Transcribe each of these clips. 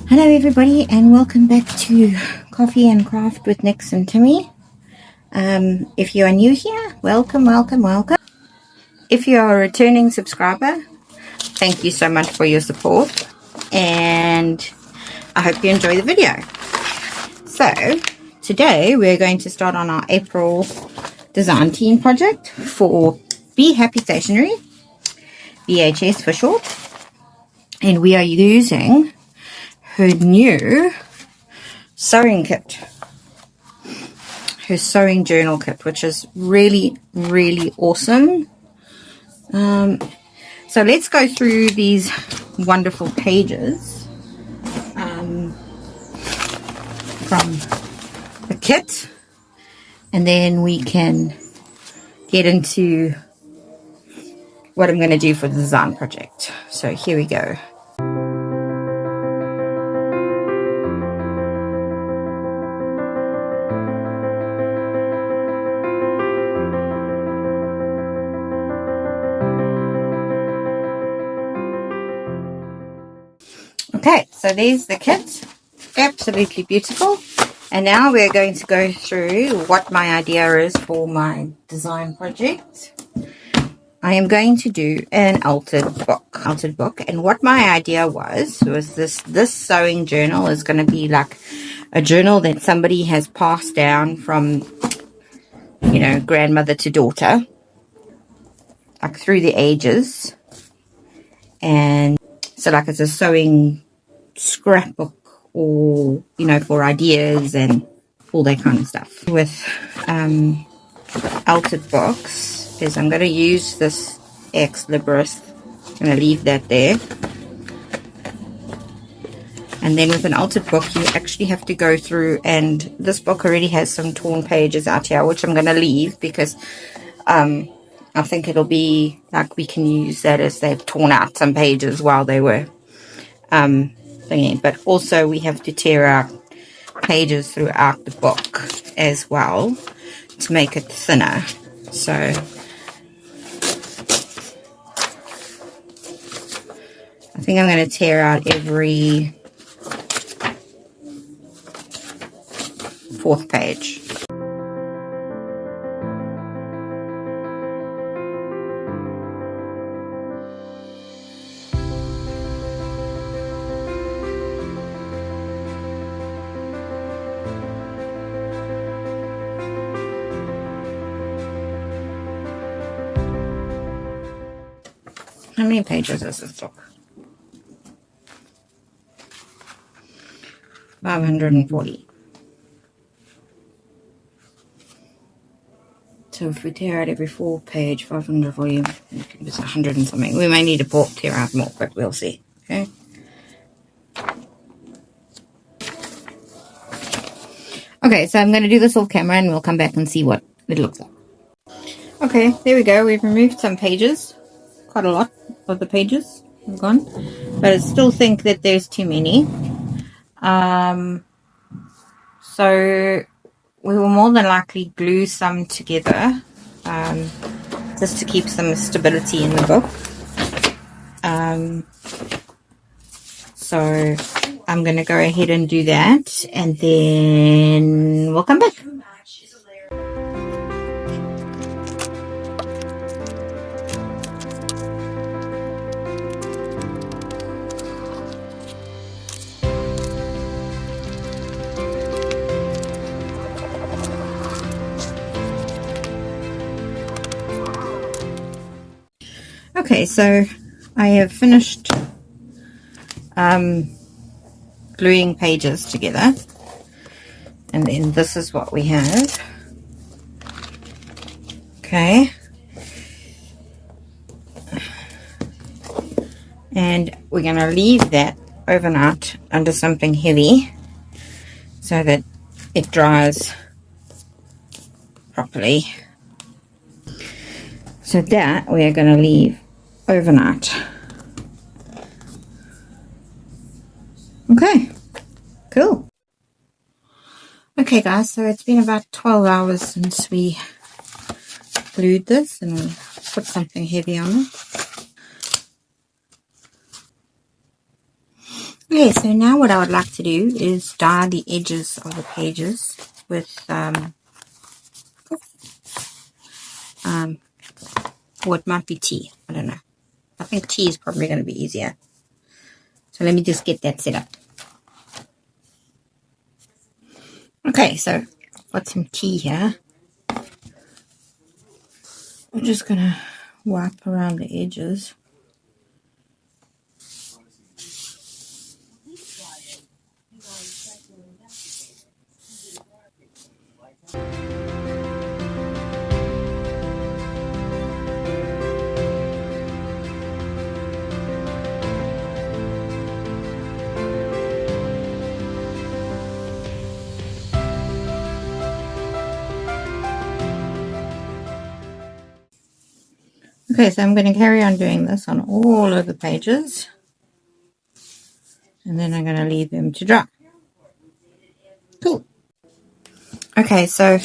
Hello everybody and welcome back to Coffee and Craft with Nix and Timmy. If you are new here, welcome. If you are a returning subscriber, thank you so much for your support and I hope you enjoy the video. So today we're going to start on our April design team project for Be Happy Stationery, BHS for short, and we are using her new sewing kit, her sewing journal kit, which is really awesome. So let's go through these wonderful pages from the kit, and then we can get into what I'm going to do for the design project. So here we go. Okay, so there's the kit. Absolutely beautiful. And now we're going to go through what my idea is for my design project. I am going to do an altered book. And what my idea was this sewing journal is going to be like a journal that somebody has passed down from, you know, grandmother to daughter, like through the ages. And so like it's a sewing scrapbook, or, you know, for ideas and all that kind of stuff. With altered books is I'm going to use this Ex Libris. I'm going to leave that there. And then with an altered book you actually have to go through, and this book already has some torn pages out here, which I'm going to leave because I think it'll be like we can use that as they've torn out some pages while they were thingy. But also we have to tear out pages throughout the book as well to make it thinner. So I think I'm going to tear out every 4th page. How many pages is this book? 540. So if we tear out every 4 page, 540, it's 100 and something. We may need to tear out more, but we'll see. Okay. Okay, so I'm going to do this off camera and we'll come back and see what it looks like. Okay, there we go. We've removed some pages. Quite a lot of the pages have gone. But I still think that there's too many. So we will more than likely glue some together, just to keep some stability in the book. So I'm going to go ahead and do that, and then we'll come back. Okay, so I have finished gluing pages together, and then this is what we have. Okay, and we're going to leave that overnight under something heavy so that it dries properly. So that we are going to leave overnight. Okay, cool. Okay guys, so it's been about 12 hours since we glued this, and we'll put something heavy on it. Okay, so now what I would like to do is dye the edges of the pages with what might be tea. I don't know. I think tea is probably going to be easier. So let me just get that set up. Okay, so I've got some tea here. I'm just going to wipe around the edges. Okay, so I'm going to carry on doing this on all of the pages. And then I'm going to leave them to dry. Cool. Okay, so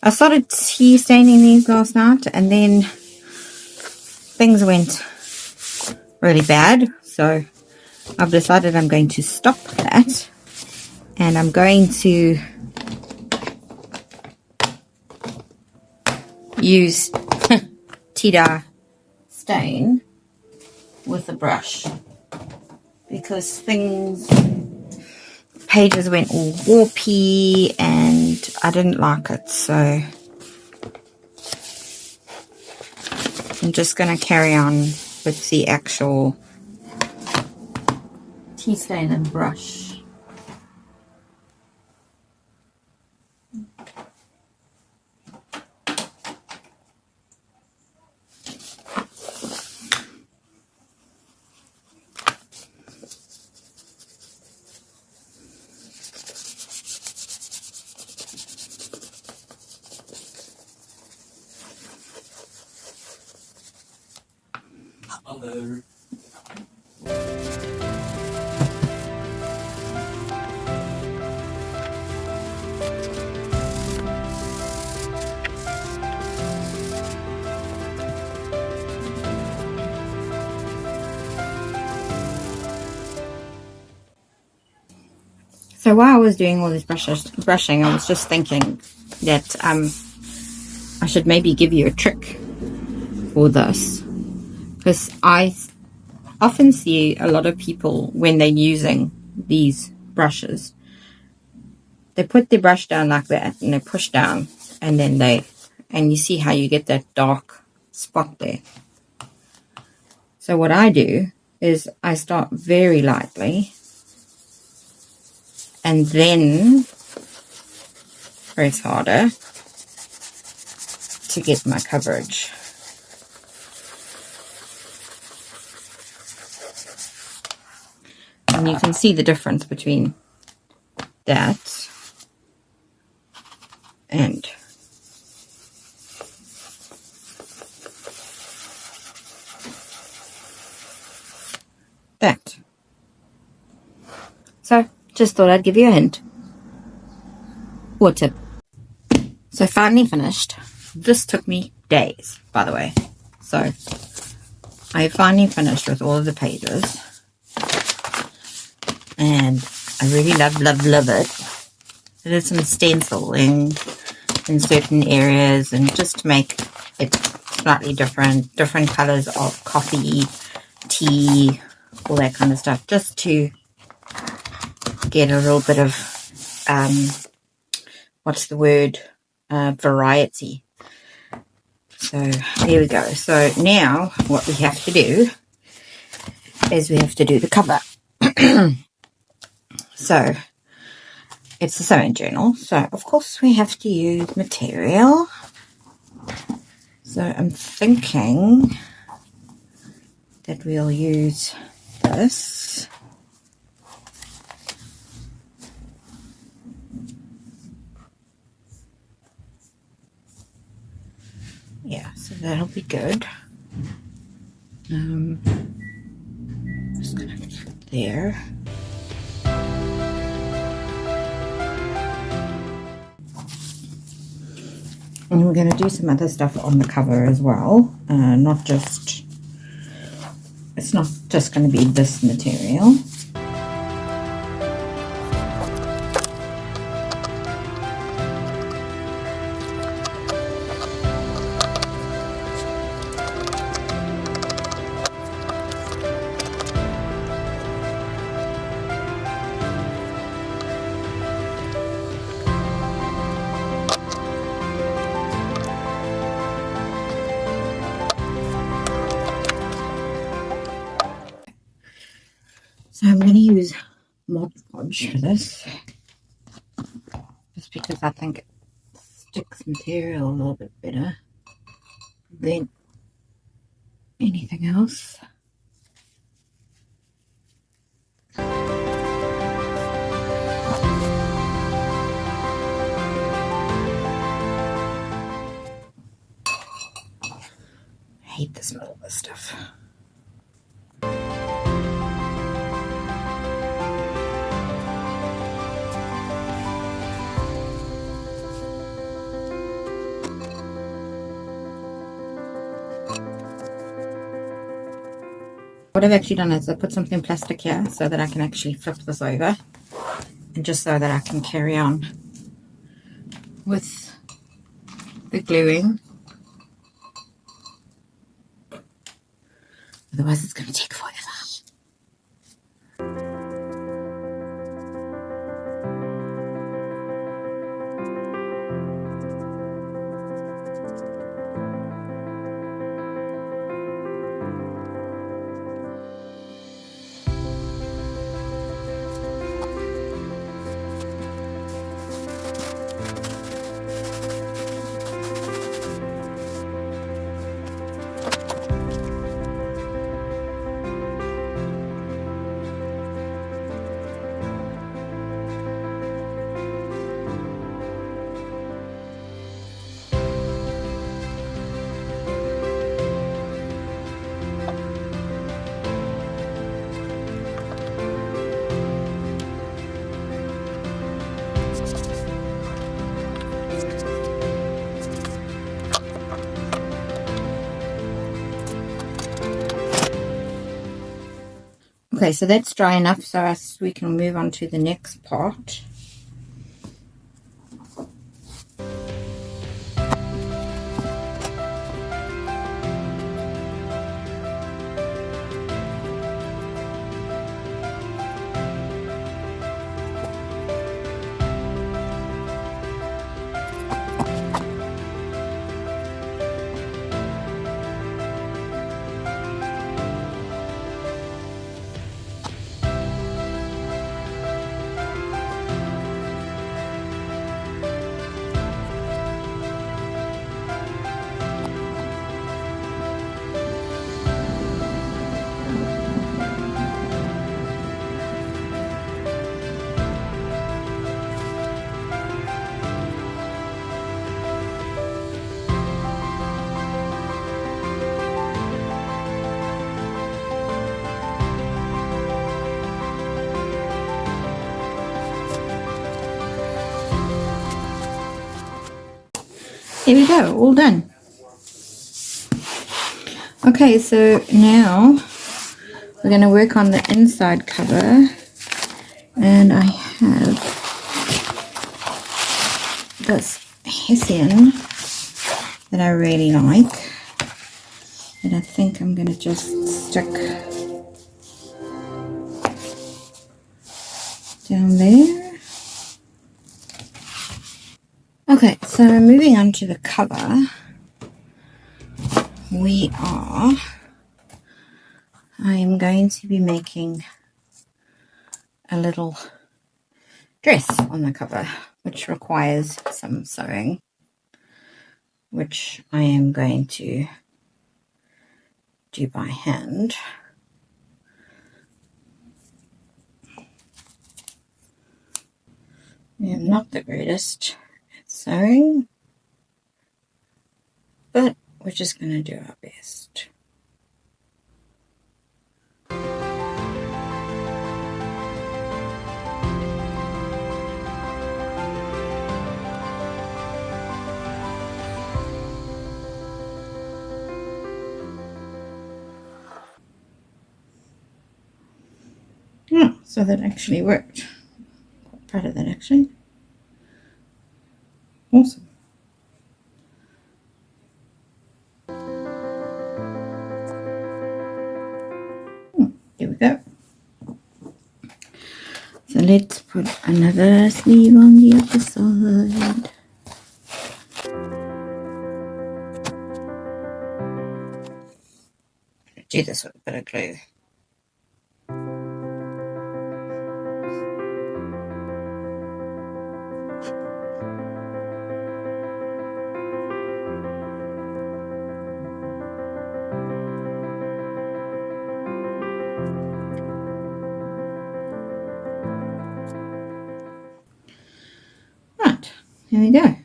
I started tea staining these last night, and then things went really bad. So I've decided I'm going to stop that. And I'm going to use tea dye stain with a brush, because pages went all warpy and I didn't like it. So I'm just going to carry on with the actual tea stain and brush. Hello. So while I was doing all this brushing, I was just thinking that I should maybe give you a trick for this, because I often see a lot of people when they're using these brushes, they put their brush down like that and they push down, and then and you see how you get that dark spot there. So what I do is I start very lightly and then press harder to get my coverage. And you can see the difference between that and that. So just thought I'd give you a hint or tip. So finally finished. This took me days, by the way. So I finally finished with all of the pages, and I really love it. I did some stenciling in certain areas, and just to make it slightly different colors of coffee, tea, all that kind of stuff, just to get a little bit of variety. So there we go. So now what we have to do is we have to do the cover. So it's a sewing journal, so of course we have to use material. So I'm thinking that we'll use this. Yeah, so that'll be good. Just gonna put it there. And we're going to do some other stuff on the cover as well. It's not just going to be this material. So I'm going to use Mod Podge for this, just because I think it sticks material a little bit better than anything else. I hate the smell of this stuff. What I've actually done is I put something plastic here so that I can actually flip this over, and just so that I can carry on with the gluing. Otherwise it's going to take forever. Okay, so that's dry enough so we can move on to the next part. There we go, all done. Okay, so now we're going to work on the inside cover, and I have this hessian that I really like, and I think I'm going to just stick down there. Okay, so moving on to the cover, I am going to be making a little dress on the cover, which requires some sewing, which I am going to do by hand. I am not the greatest at sewing, but we're just going to do our best. Oh, so that actually worked. Quite proud of that, actually. Awesome. Here we go. So let's put another sleeve on the other side. Do this with a bit of glue. there we go.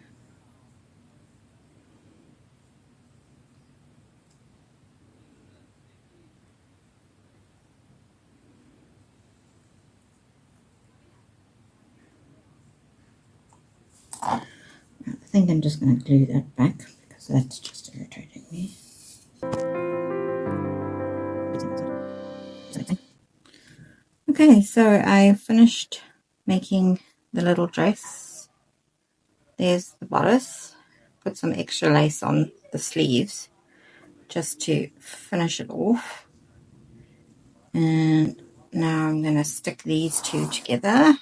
I think I'm just going to glue that back because that's just irritating me. Okay, so I finished making the little dress. There's the bodice. Put some extra lace on the sleeves just to finish it off. And now I'm going to stick these two together.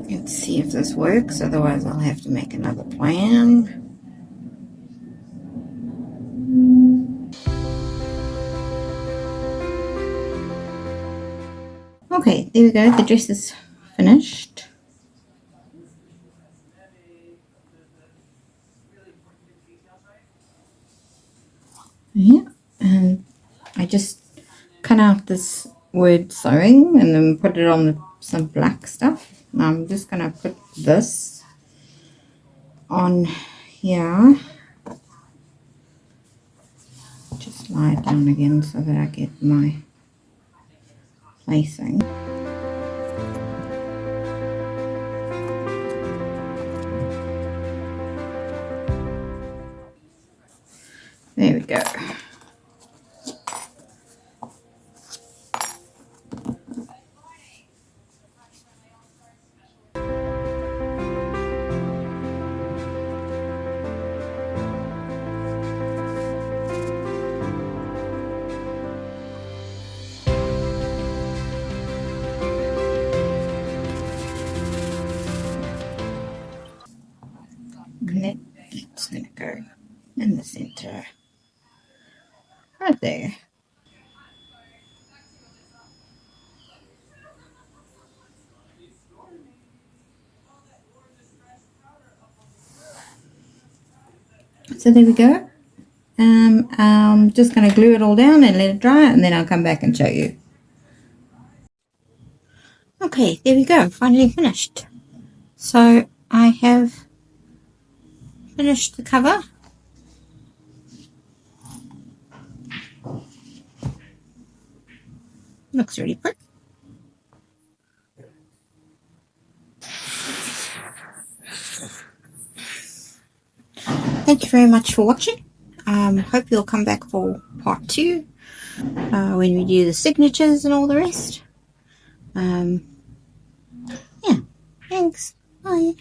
Let's see if this works, otherwise I'll have to make another plan. Okay, there we go, the dress is finished. Yeah, and I just cut out this word sewing and then put it on some black stuff. Now I'm just going to put this on here. Just lie it down again so that I get my placing. There we go. And that's going to go in the center. Right there. So there we go. I'm just going to glue it all down and let it dry, and then I'll come back and show you. Okay, there we go, finally finished. So I have finished the cover. Looks really pretty. Thank you very much for watching. Hope you'll come back for part 2 when we do the signatures and all the rest. Yeah, thanks. Bye.